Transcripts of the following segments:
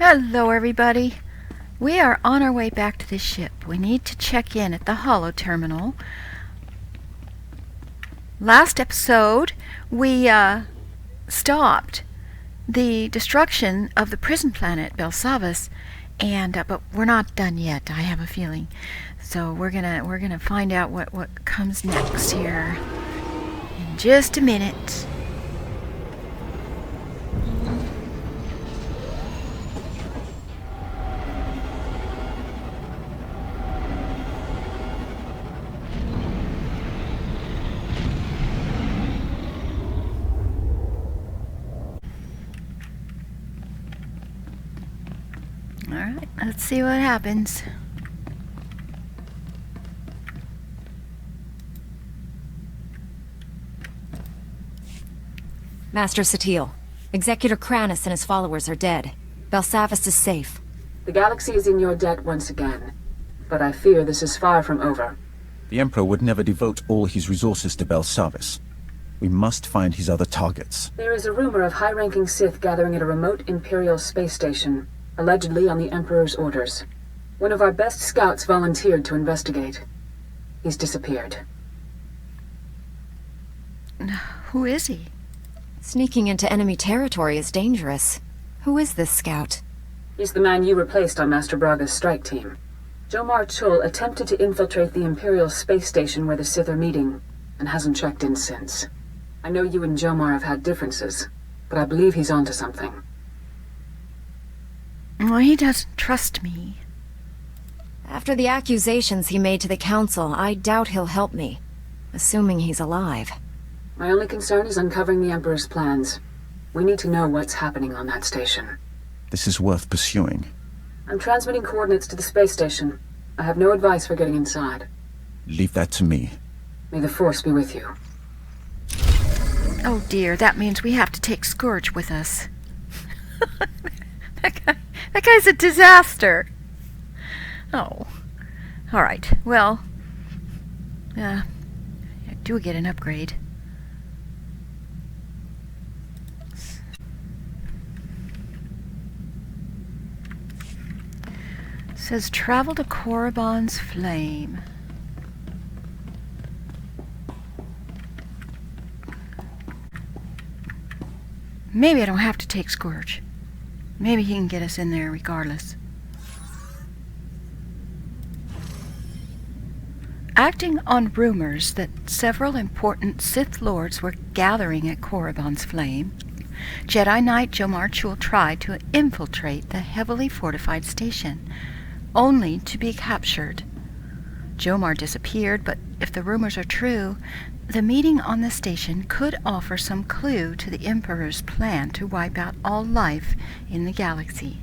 Hello, everybody. We are on our way back to the ship. We need to check in at the holo terminal. Last episode, we stopped the destruction of the prison planet Belsavis, but we're not done yet. I have a feeling. So we're gonna find out what comes next here in just a minute. Alright, let's see what happens. Master SWTOR, Executor Kranis and his followers are dead. Belsavis is safe. The galaxy is in your debt once again, but I fear this is far from over. The Emperor would never devote all his resources to Belsavis. We must find his other targets. There is a rumor of high-ranking Sith gathering at a remote Imperial space station, allegedly on the Emperor's orders. One of our best scouts volunteered to investigate. He's disappeared. Who is he? Sneaking into enemy territory is dangerous. Who is this scout? He's the man you replaced on Master Braga's strike team. Jomar Chul attempted to infiltrate the Imperial space station where the Sith are meeting, and hasn't checked in since. I know you and Jomar have had differences, but I believe he's onto something. Well, he doesn't trust me. After the accusations he made to the Council, I doubt he'll help me. Assuming he's alive. My only concern is uncovering the Emperor's plans. We need to know what's happening on that station. This is worth pursuing. I'm transmitting coordinates to the space station. I have no advice for getting inside. Leave that to me. May the Force be with you. Oh dear, that means we have to take Scourge with us. That guy's a disaster. Oh. Alright, well. I do get an upgrade. Says travel to Korriban's Flame. Maybe I don't have to take Scourge. Maybe he can get us in there regardless. Acting on rumors that several important Sith Lords were gathering at Korriban's Flame, Jedi Knight Jomar Chul tried to infiltrate the heavily fortified station, only to be captured. Jomar disappeared, but if the rumors are true, the meeting on the station could offer some clue to the Emperor's plan to wipe out all life in the galaxy.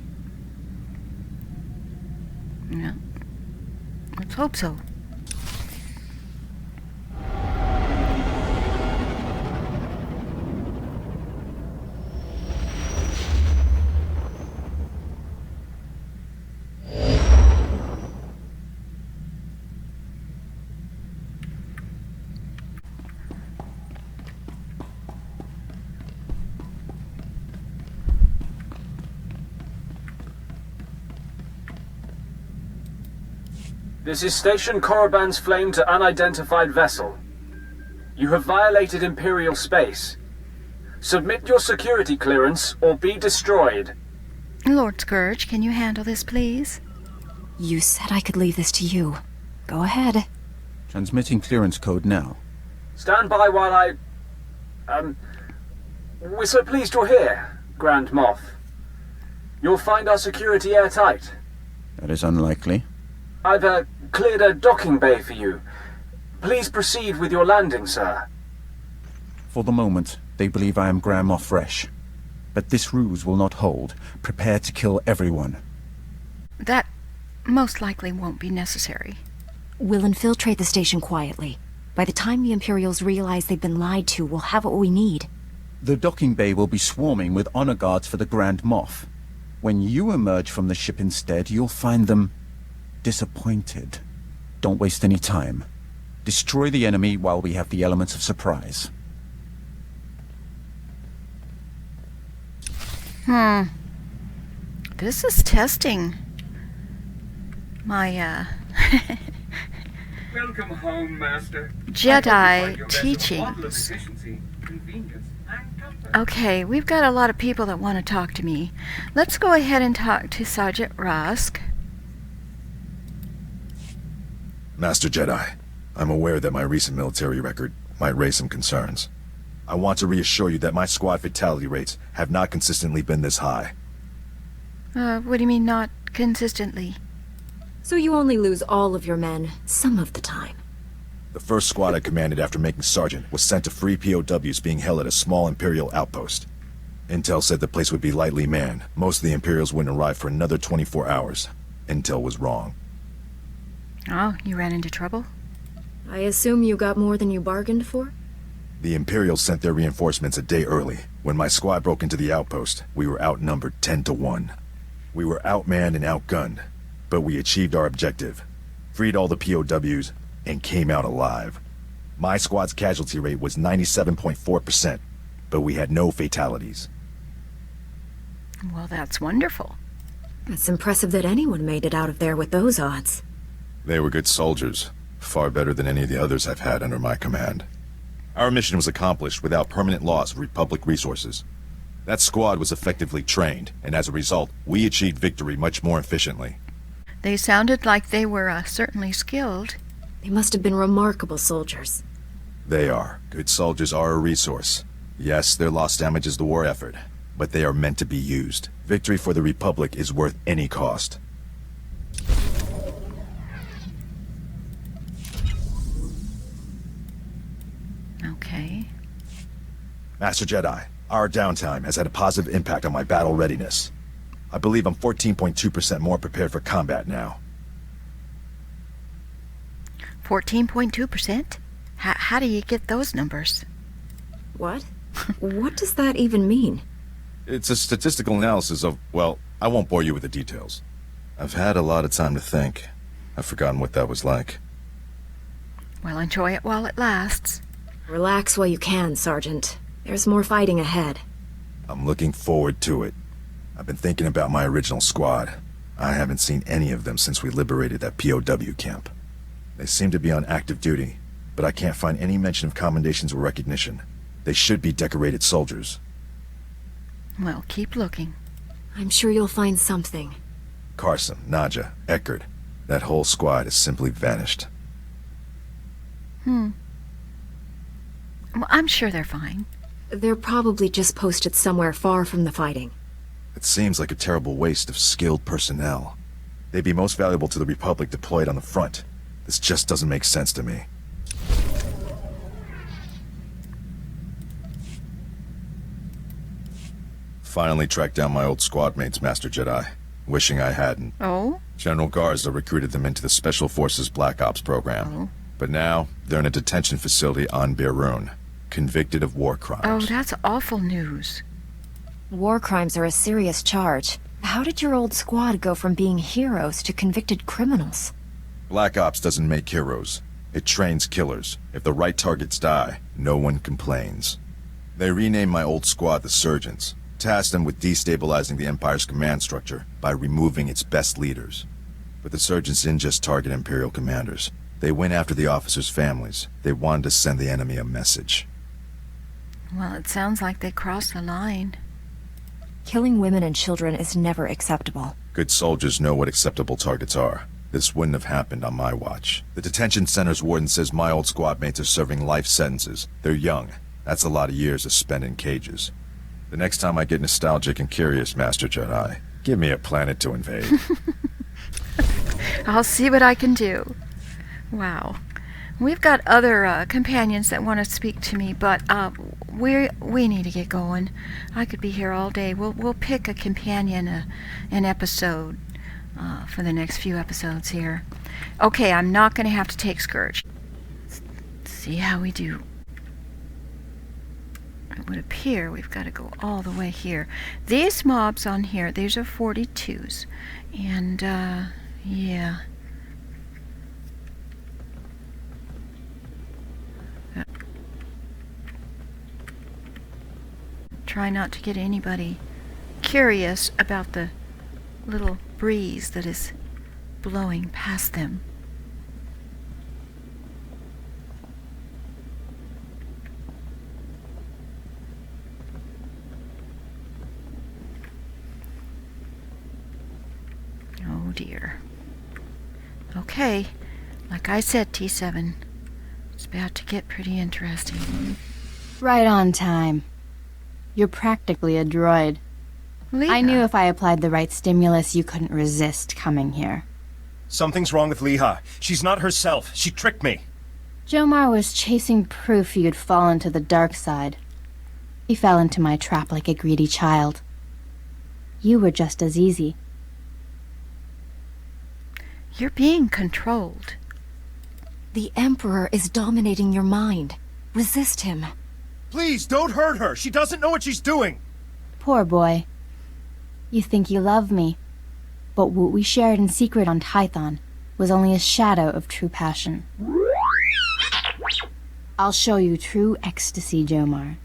Yeah, let's hope so. This is Station Korriban's Flame to unidentified vessel. You have violated Imperial space. Submit your security clearance or be destroyed. Lord Scourge, can you handle this, please? You said I could leave this to you. Go ahead. Transmitting clearance code now. Stand by while I... We're so pleased you're here, Grand Moff. You'll find our security airtight. That is unlikely. I've cleared a docking bay for you. Please proceed with your landing, sir. For the moment, they believe I am Grand Moff Fresh. But this ruse will not hold. Prepare to kill everyone. That most likely won't be necessary. We'll infiltrate the station quietly. By the time the Imperials realize they've been lied to, we'll have what we need. The docking bay will be swarming with honor guards for the Grand Moff. When you emerge from the ship instead, you'll find them disappointed. Don't waste any time. Destroy the enemy while we have the elements of surprise. this is testing my, Welcome home, Master. Jedi teachings. Okay, we've got a lot of people that want to talk to me. Let's go ahead and talk to Sergeant Rusk. Master Jedi, I'm aware that my recent military record might raise some concerns. I want to reassure you that my squad fatality rates have not consistently been this high. What do you mean not consistently? So you only lose all of your men some of the time. The first squad I commanded after making sergeant was sent to free POWs being held at a small Imperial outpost. Intel said the place would be lightly manned. Most of the Imperials wouldn't arrive for another 24 hours. Intel was wrong. Oh, you ran into trouble? I assume you got more than you bargained for? The Imperials sent their reinforcements a day early. When my squad broke into the outpost, we were outnumbered 10-1. We were outmanned and outgunned, but we achieved our objective, freed all the POWs, and came out alive. My squad's casualty rate was 97.4%, but we had no fatalities. Well, that's wonderful. It's impressive that anyone made it out of there with those odds. They were good soldiers, far better than any of the others I've had under my command. Our mission was accomplished without permanent loss of Republic resources. That squad was effectively trained, and as a result, we achieved victory much more efficiently. They sounded like they were certainly skilled. They must have been remarkable soldiers. They are. Good soldiers are a resource. Yes, their loss damages the war effort, but they are meant to be used. Victory for the Republic is worth any cost. Okay. Master Jedi, our downtime has had a positive impact on my battle readiness. I believe I'm 14.2% more prepared for combat now. 14.2%? How do you get those numbers? What? What does that even mean? It's a statistical analysis of, well, I won't bore you with the details. I've had a lot of time to think. I've forgotten what that was like. Well, enjoy it while it lasts. Relax while you can, Sergeant. There's more fighting ahead. I'm looking forward to it. I've been thinking about my original squad. I haven't seen any of them since we liberated that POW camp. They seem to be on active duty, but I can't find any mention of commendations or recognition. They should be decorated soldiers. Well, keep looking. I'm sure you'll find something. Carson, Nadja, Eckert, that whole squad has simply vanished. Well, I'm sure they're fine. They're probably just posted somewhere far from the fighting. It seems like a terrible waste of skilled personnel. They'd be most valuable to the Republic deployed on the front. This just doesn't make sense to me. Finally tracked down my old squad mates, Master Jedi. Wishing I hadn't. Oh? General Garza recruited them into the Special Forces Black Ops program. Oh. But now, they're in a detention facility on Beirun, convicted of war Oh, crimes. that's awful news. War crimes are a serious charge. How did your old squad go from being heroes to convicted criminals? Black Ops doesn't make heroes. It trains killers. If the right targets die, no one complains. They renamed my old squad the Surgeons, tasked them with destabilizing the Empire's command structure by removing its best leaders. But the Surgeons didn't just target Imperial commanders. They went after the officers' families. They wanted to send the enemy a message. Well, it sounds like they crossed the line. Killing women and children is never acceptable. Good soldiers know what acceptable targets are. This wouldn't have happened on my watch. The detention center's warden says my old squad mates are serving life sentences. They're young. That's a lot of years to spend in cages. The next time I get nostalgic and curious, Master Jedi, give me a planet to invade. I'll see what I can do. Wow. We've got other companions that want to speak to me, but we need to get going. I could be here all day. We'll pick a companion, an episode for the next few episodes here. Okay, I'm not going to have to take Scourge. Let's see how we do. It would appear we've got to go all the way here. These mobs on here, these are 42s. And, yeah. Try not to get anybody curious about the little breeze that is blowing past them. Oh dear. Okay, like I said, T7, it's about to get pretty interesting. Right on time. You're practically a droid. Leah. I knew if I applied the right stimulus, you couldn't resist coming here. Something's wrong with Leha. She's not herself. She tricked me. Jomar was chasing proof you'd fallen to the dark side. He fell into my trap like a greedy child. You were just as easy. You're being controlled. The Emperor is dominating your mind. Resist him. Please, don't hurt her. She doesn't know what she's doing. Poor boy. You think you love me, but what we shared in secret on Tython was only a shadow of true passion. I'll show you true ecstasy, Jomar.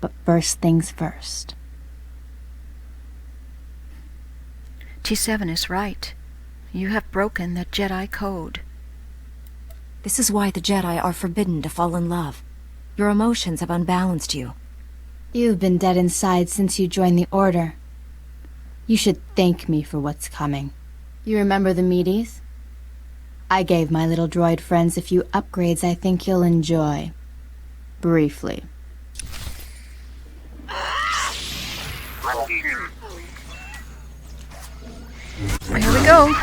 But first things first. T7 is right. You have broken the Jedi code. This is why the Jedi are forbidden to fall in love. Your emotions have unbalanced you. You've been dead inside since you joined the Order. You should thank me for what's coming. You remember the meaties? I gave my little droid friends a few upgrades I think you'll enjoy. Briefly. Here we go.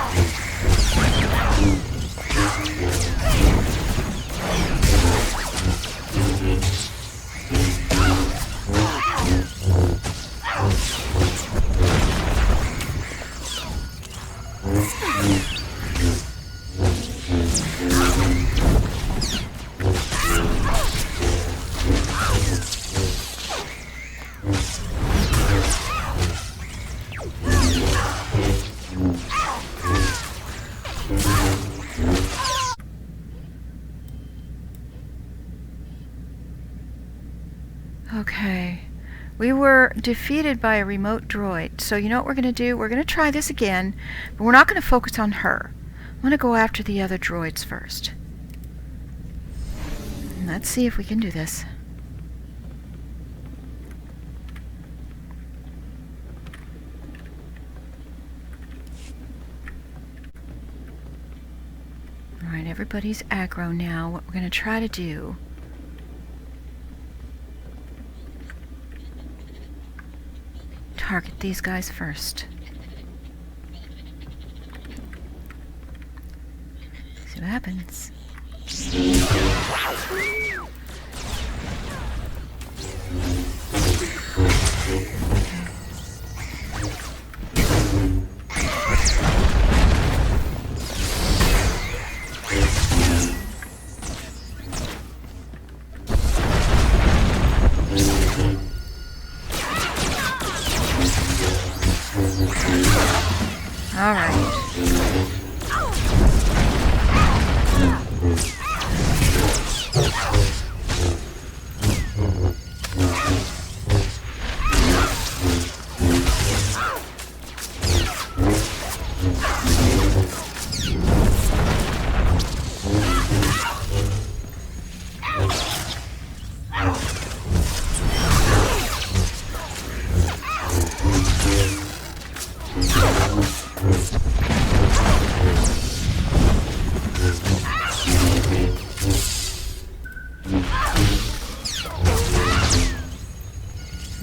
Okay. We were defeated by a remote droid, so you know what we're going to do? We're going to try this again, but we're not going to focus on her. I'm going to go after the other droids first. Let's see if we can do this. Alright, everybody's aggro now. What we're going to try to do... target these guys first. See what happens. All right.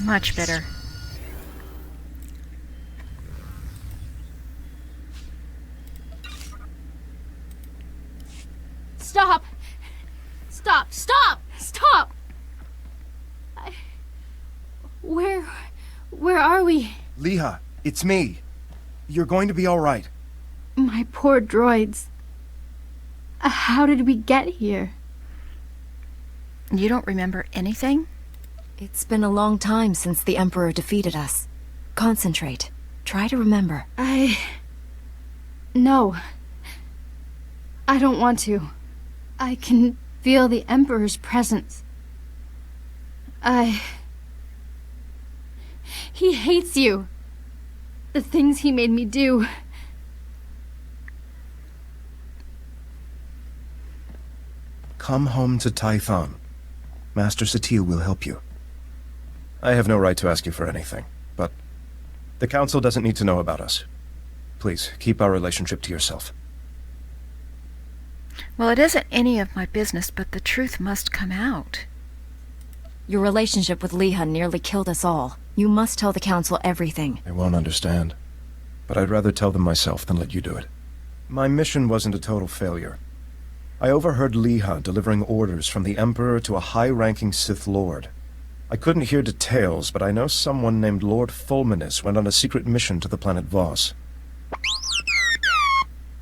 Much better. Stop! Stop! Stop! Stop! Where are we? Leha, it's me. You're going to be all right. My poor droids. How did we get here? You don't remember anything? It's been a long time since the Emperor defeated us. Concentrate. Try to remember. No. I don't want to. I can feel the Emperor's presence. He hates you. The things he made me do. Come home to Tython. Master Satil will help you. I have no right to ask you for anything, but the Council doesn't need to know about us. Please, keep our relationship to yourself. Well, it isn't any of my business, but the truth must come out. Your relationship with Leha nearly killed us all. You must tell the Council everything. They won't understand, but I'd rather tell them myself than let you do it. My mission wasn't a total failure. I overheard Leha delivering orders from the Emperor to a high-ranking Sith Lord. I couldn't hear details, but I know someone named Lord Fulminus went on a secret mission to the planet Voss.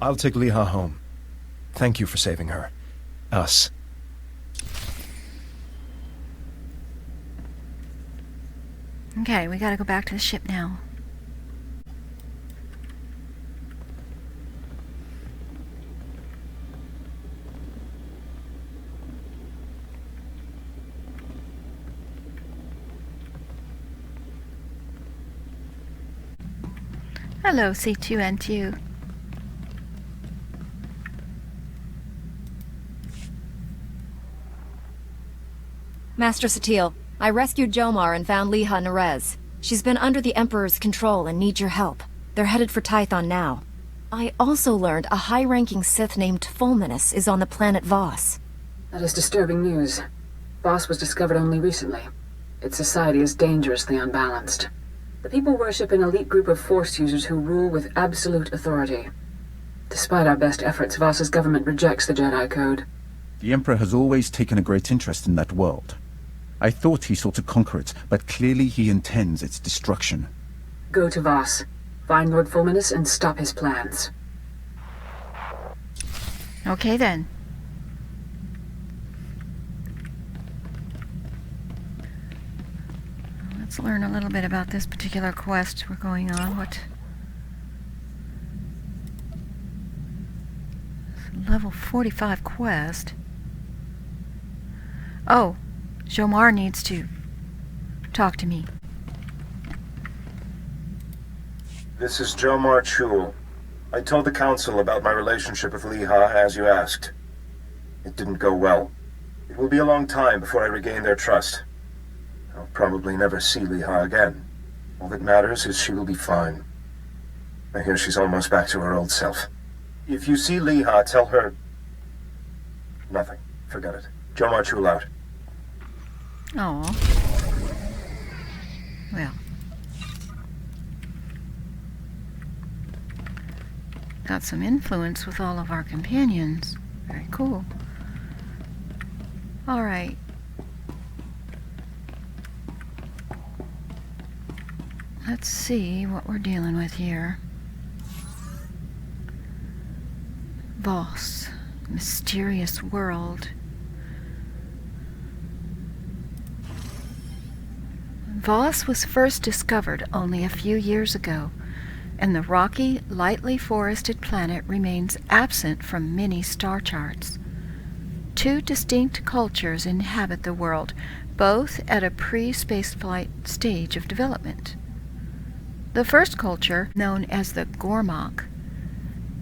I'll take Leha home. Thank you for saving her. Us. Okay, we gotta go back to the ship now. Hello, C2N2. Master Satil, I rescued Jomar and found Leha Nerez. She's been under the Emperor's control and needs your help. They're headed for Tython now. I also learned a high-ranking Sith named Fulminus is on the planet Voss. That is disturbing news. Voss was discovered only recently. Its society is dangerously unbalanced. The people worship an elite group of Force users who rule with absolute authority. Despite our best efforts, Voss's government rejects the Jedi Code. The Emperor has always taken a great interest in that world. I thought he sought to conquer it, but clearly he intends its destruction. Go to Voss, find Lord Fulminus, and stop his plans. Okay then. Let's learn a little bit about this particular quest we're going on. What? Level 45 quest. Oh, Jomar needs to talk to me. This is Jomar Chul. I told the Council about my relationship with Leha as you asked. It didn't go well. It will be a long time before I regain their trust. I'll probably never see Leha again. All that matters is she will be fine. I hear she's almost back to her old self. If you see Leha, tell her... nothing. Forget it. Jomar Chul out. Oh. Well. Got some influence with all of our companions. Very cool. Alright. Let's see what we're dealing with here. Voss. Mysterious world. Voss was first discovered only a few years ago, and the rocky, lightly forested planet remains absent from many star charts. Two distinct cultures inhabit the world, both at a pre-spaceflight stage of development. The first culture, known as the Gormok,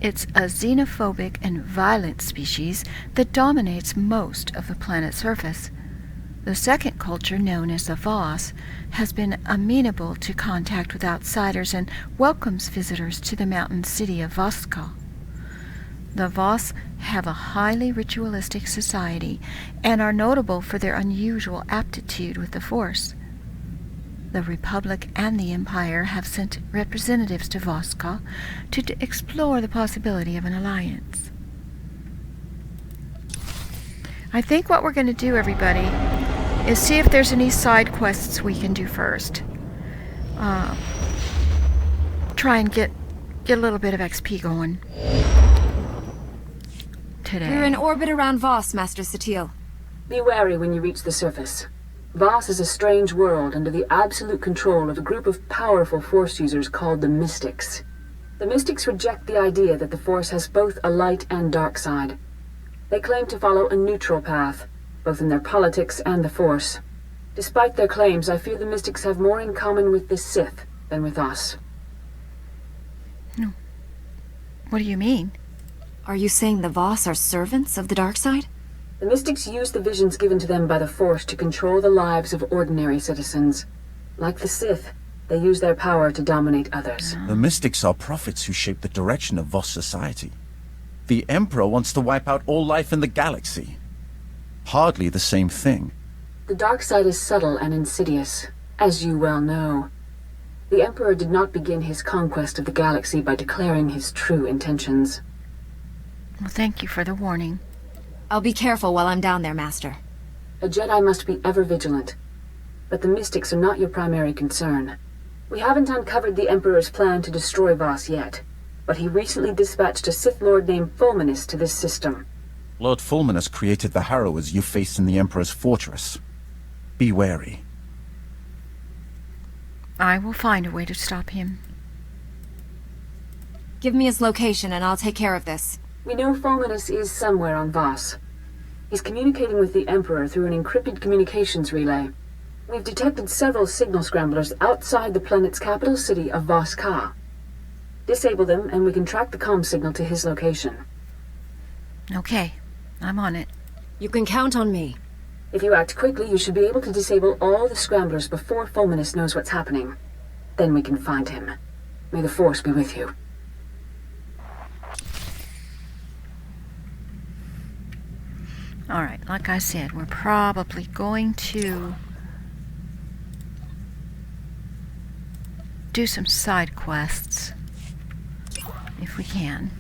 it's a xenophobic and violent species that dominates most of the planet's surface. The second culture, known as the Voss, has been amenable to contact with outsiders and welcomes visitors to the mountain city of Voska. The Voss have a highly ritualistic society and are notable for their unusual aptitude with the Force. The Republic and the Empire have sent representatives to Voska to explore the possibility of an alliance. I think what we're going to do, everybody, is see if there's any side quests we can do first. Try and get a little bit of XP going today. We're in orbit around Voss, Master Satil. Be wary when you reach the surface. Voss is a strange world under the absolute control of a group of powerful Force users called the Mystics. The Mystics reject the idea that the Force has both a light and dark side. They claim to follow a neutral path, both in their politics and the Force. Despite their claims, I fear the Mystics have more in common with the Sith than with us. No. What do you mean? Are you saying the Voss are servants of the dark side? The Mystics use the visions given to them by the Force to control the lives of ordinary citizens. Like the Sith, they use their power to dominate others. The Mystics are prophets who shape the direction of Voss society. The Emperor wants to wipe out all life in the galaxy. Hardly the same thing. The dark side is subtle and insidious, as you well know. The Emperor did not begin his conquest of the galaxy by declaring his true intentions. Well, thank you for the warning. I'll be careful while I'm down there, Master. A Jedi must be ever vigilant. But the Mystics are not your primary concern. We haven't uncovered the Emperor's plan to destroy Voss yet, but he recently dispatched a Sith Lord named Fulminus to this system. Lord Fulminus created the Harrowers you faced in the Emperor's fortress. Be wary. I will find a way to stop him. Give me his location and I'll take care of this. We know Fulminus is somewhere on Voss. He's communicating with the Emperor through an encrypted communications relay. We've detected several signal scramblers outside the planet's capital city of Voss Ka. Disable them and we can track the comm signal to his location. Okay, I'm on it. You can count on me. If you act quickly, you should be able to disable all the scramblers before Fulminus knows what's happening. Then we can find him. May the Force be with you. Alright, like I said, we're probably going to do some side quests, if we can.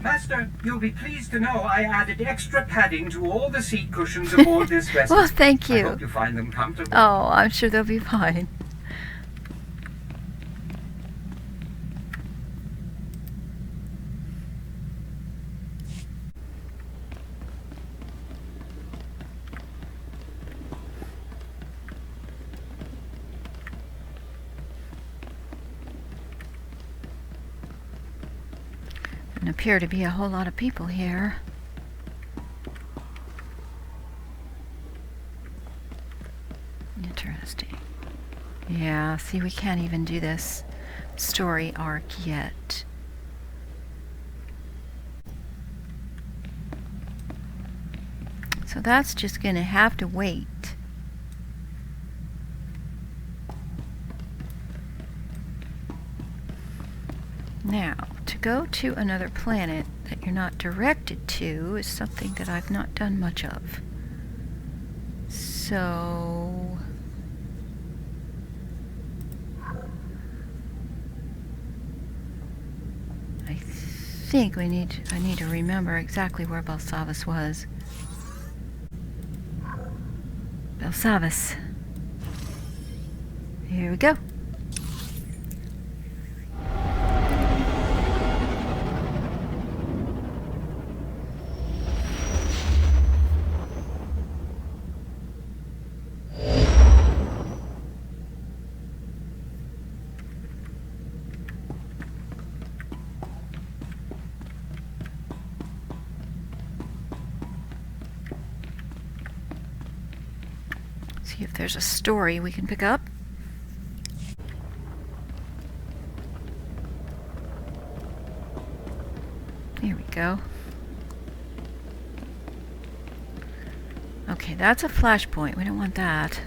Master, you'll be pleased to know I added extra padding to all the seat cushions aboard this vessel. Well, thank you. I hope you find them comfortable. Oh, I'm sure they'll be fine. Doesn't appear to be a whole lot of people here. Interesting. Yeah, see, we can't even do this story arc yet. So that's just going to have to wait. Now, to go to another planet that you're not directed to is something that I've not done much of. So... I think I need to remember exactly where Belsavis was. Belsavis. Here we go. See if there's a story we can pick up. Here we go. Okay, that's a flashpoint. We don't want that.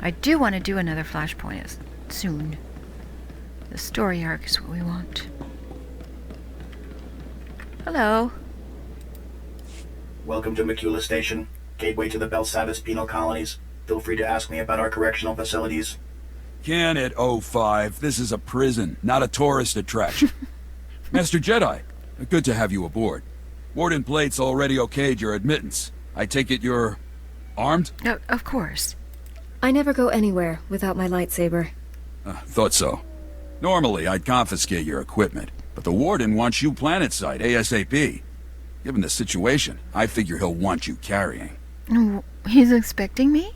I do want to do another flashpoint soon. The story arc is what we want. Hello. Welcome to Macula Station, gateway to the Belsavis penal colonies. Feel free to ask me about our correctional facilities. Can it, 05? This is a prison, not a tourist attraction. Master Jedi, good to have you aboard. Warden Plate's already okayed your admittance. I take it you're... armed? Of course. I never go anywhere without my lightsaber. Thought so. Normally, I'd confiscate your equipment, but the Warden wants you planetside ASAP. Given the situation, I figure he'll want you carrying. He's expecting me?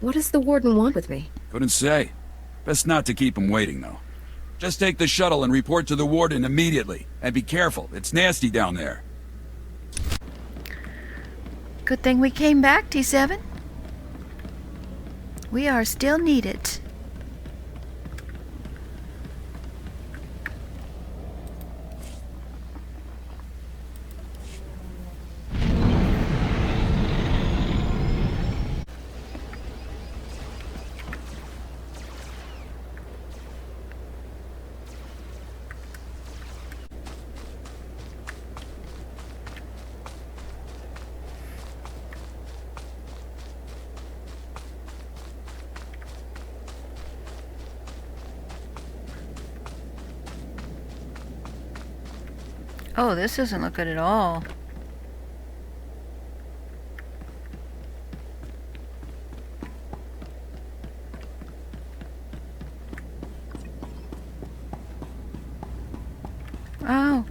What does the Warden want with me? Couldn't say. Best not to keep him waiting, though. Just take the shuttle and report to the Warden immediately. And be careful, it's nasty down there. Good thing we came back, T7. We are still needed. Oh, this doesn't look good at all. Oh.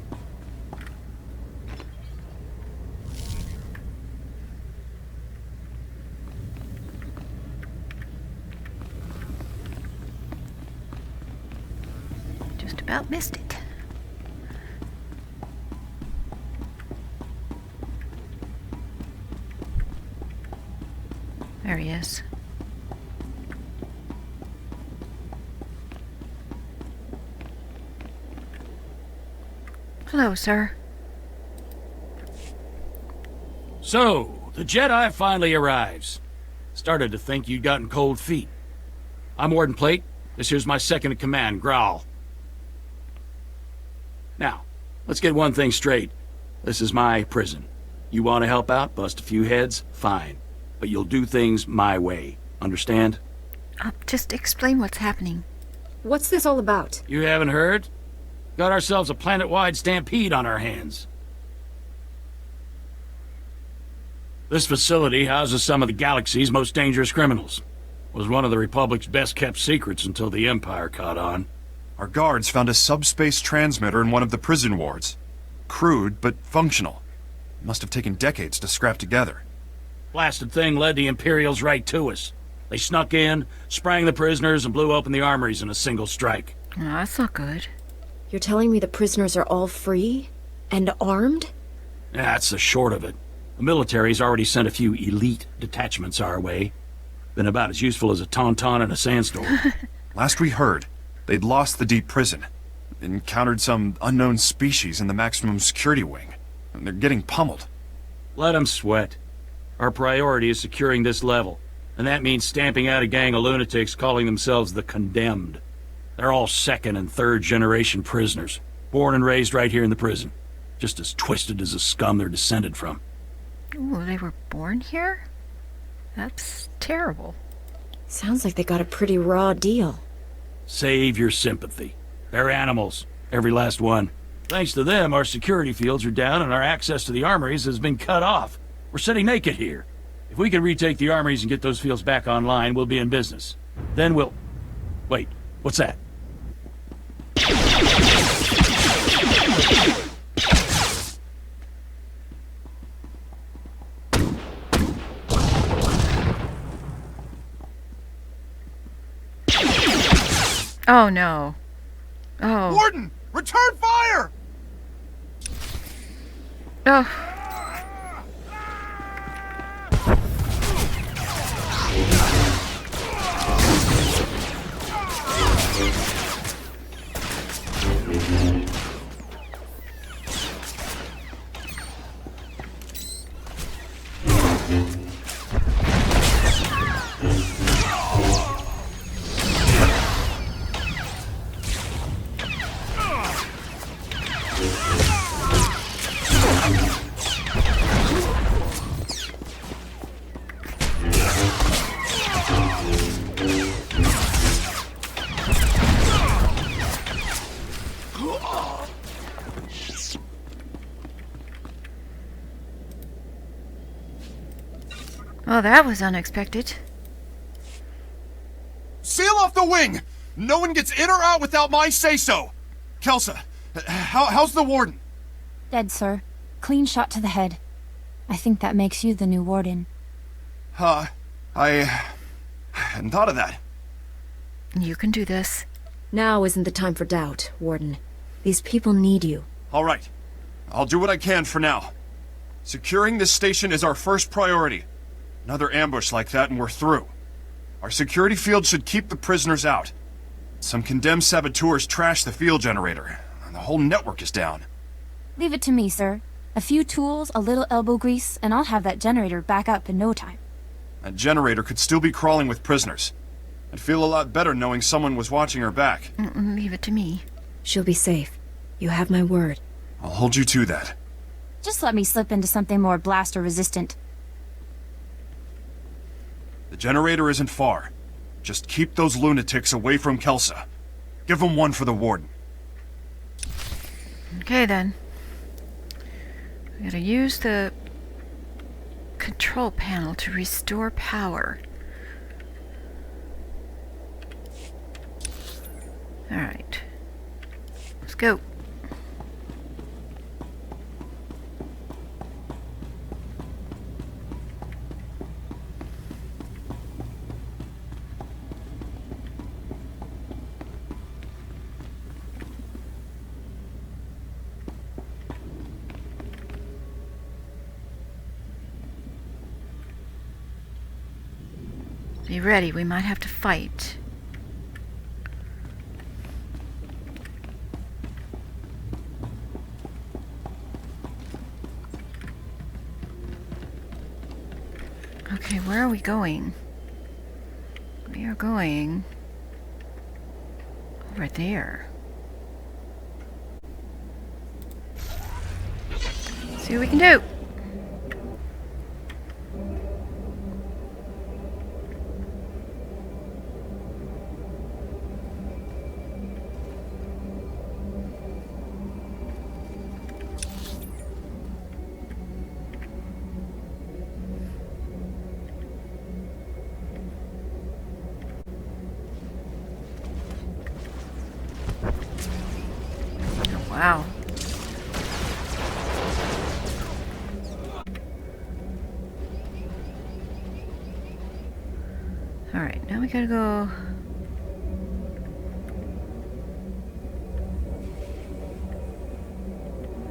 Just about missed it. There he is. Hello, sir. So, the Jedi finally arrives. Started to think you'd gotten cold feet. I'm Warden Plate. This here's my second in command, Growl. Now, let's get one thing straight. This is my prison. You want to help out, bust a few heads? Fine. But you'll do things my way. Understand? Just explain what's happening. What's this all about? You haven't heard? Got ourselves a planet-wide stampede on our hands. This facility houses some of the galaxy's most dangerous criminals. Was one of the Republic's best-kept secrets until the Empire caught on. Our guards found a subspace transmitter in one of the prison wards. Crude, but functional. It must have taken decades to scrap together. Blasted thing led the Imperials right to us. They snuck in, sprang the prisoners, and blew open the armories in a single strike. Oh, that's not good. You're telling me the prisoners are all free? And armed? That's the short of it. The military's already sent a few elite detachments our way. Been about as useful as a tauntaun in a sandstorm. Last we heard, they'd lost the deep prison. Encountered some unknown species in the maximum security wing. And they're getting pummeled. Let them sweat. Our priority is securing this level. And that means stamping out a gang of lunatics calling themselves the Condemned. They're all second and third generation prisoners. Born and raised right here in the prison. Just as twisted as the scum they're descended from. Ooh, they were born here? That's terrible. Sounds like they got a pretty raw deal. Save your sympathy. They're animals. Every last one. Thanks to them, our security fields are down and our access to the armories has been cut off. We're sitting naked here. If we can retake the armories and get those fields back online, we'll be in business. Then we'll... Wait, what's that? Oh, no. Oh. Warden! Return fire! Oh. Well, that was unexpected. Seal off the wing! No one gets in or out without my say-so! Kelsa, how's the warden? Dead, sir. Clean shot to the head. I think that makes you the new warden. I hadn't thought of that. You can do this. Now isn't the time for doubt, Warden. These people need you. All right. I'll do what I can for now. Securing this station is our first priority. Another ambush like that and we're through. Our security field should keep the prisoners out. Some condemned saboteurs trashed the field generator, and the whole network is down. Leave it to me, sir. A few tools, a little elbow grease, and I'll have that generator back up in no time. That generator could still be crawling with prisoners. I'd feel a lot better knowing someone was watching her back. Leave it to me. She'll be safe. You have my word. I'll hold you to that. Just let me slip into something more blaster-resistant. The generator isn't far. Just keep those lunatics away from Kelsa. Give them one for the warden. Okay, then. We gotta use the control panel to restore power. Alright. Let's go. Be ready, we might have to fight. Okay, where are we going? We are going over there. See what we can do. Wow. Alright, now we gotta go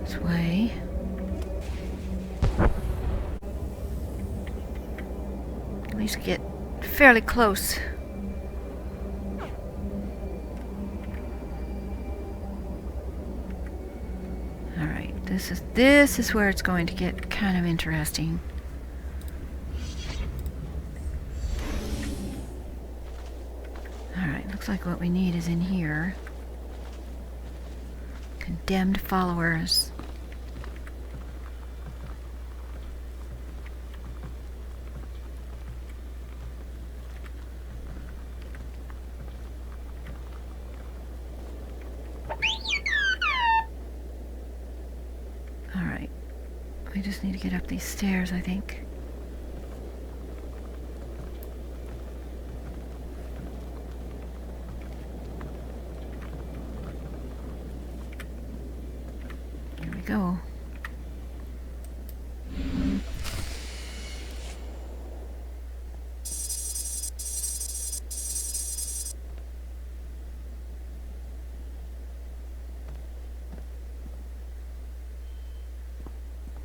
this way. At least get fairly close. This is where it's going to get kind of interesting. Alright, looks like what we need is in here. Condemned followers. We just need to get up these stairs, I think. Here we go.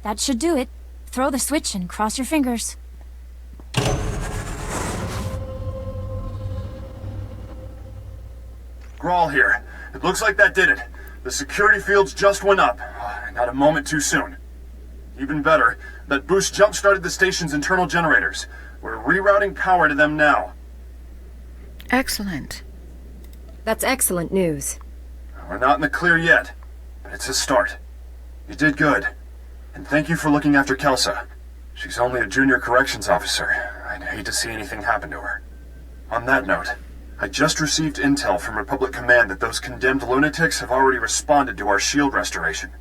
That should do it. Throw the switch and cross your fingers. Grawl here. It looks like that did it. The security fields just went up. Not a moment too soon. Even better, that boost jump-started the station's internal generators. We're rerouting power to them now. Excellent. That's excellent news. We're not in the clear yet, but it's a start. You did good. And thank you for looking after Kelsa. She's only a junior corrections officer. I'd hate to see anything happen to her. On that note, I just received intel from Republic Command that those condemned lunatics have already responded to our shield restoration.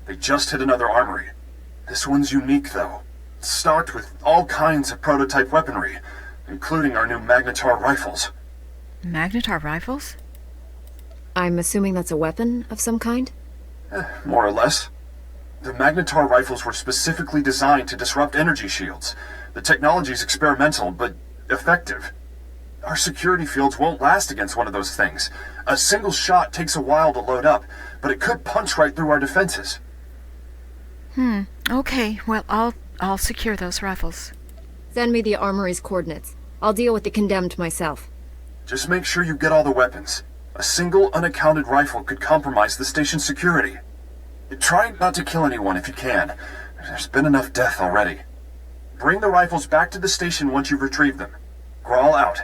They just hit another armory. This one's unique, though. It's stocked with all kinds of prototype weaponry, including our new Magnetar rifles. Magnetar rifles? I'm assuming that's a weapon of some kind? More or less. The Magnetar rifles were specifically designed to disrupt energy shields. The technology's experimental, but effective. Our security fields won't last against one of those things. A single shot takes a while to load up, but it could punch right through our defenses. Okay, well, I'll secure those rifles. Send me the armory's coordinates. I'll deal with the condemned myself. Just make sure you get all the weapons. A single unaccounted rifle could compromise the station's security. Try not to kill anyone if you can. There's been enough death already. Bring the rifles back to the station once you've retrieved them. Grawl out.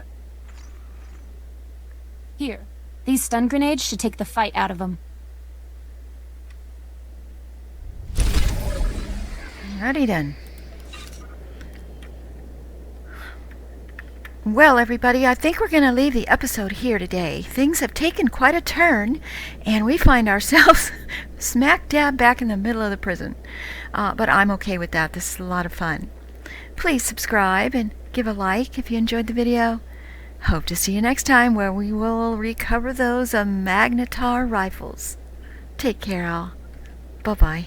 Here. These stun grenades should take the fight out of them. Alrighty then. Well, everybody, I think we're going to leave the episode here today. Things have taken quite a turn, and we find ourselves smack dab back in the middle of the prison. But I'm okay with that. This is a lot of fun. Please subscribe and give a like if you enjoyed the video. Hope to see you next time, where we will recover those Magnetar rifles. Take care, all. Bye-bye.